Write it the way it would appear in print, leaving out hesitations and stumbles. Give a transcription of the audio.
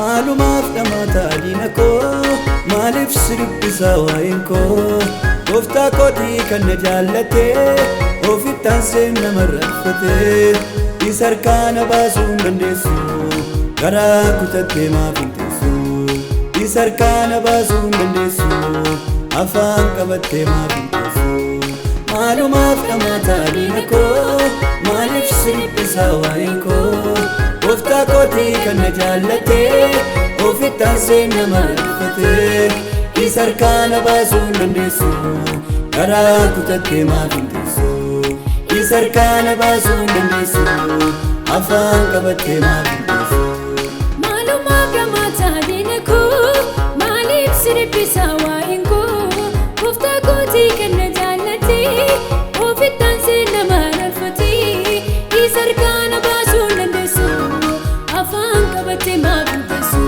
maalumaaf dhamaata diina koo maaliif sirbisaa waa'een koo gooftaa kootii kan na jaallate ofittaan seen nama rafate isa harkaa na baasuu hin dandeessu garaa kutattee maaf hin teessu isa harkaa na baasuu hin dandeessu afaan qabattee maaf hin teessu maalumaaf dhamaata diina koo maaliif sirbisaa waa'een koo gooftaa kootii kan na jaallate ofittaan seen nama rafate isa harkaa na baasuu hin dandeessu garaa kutattee maaf hin teessu isa harkaa na baasuu hin dandeessu afaan qabattee maaf hin teessu maalumaaf dhamaata diina koo maaliif sirbisaa waa'een koo gooftaa kootii kan na jaallate ofittaan seen nama rafate isa harkaa na baasuu hin dandeessu afaan qabattee maaf hin teessu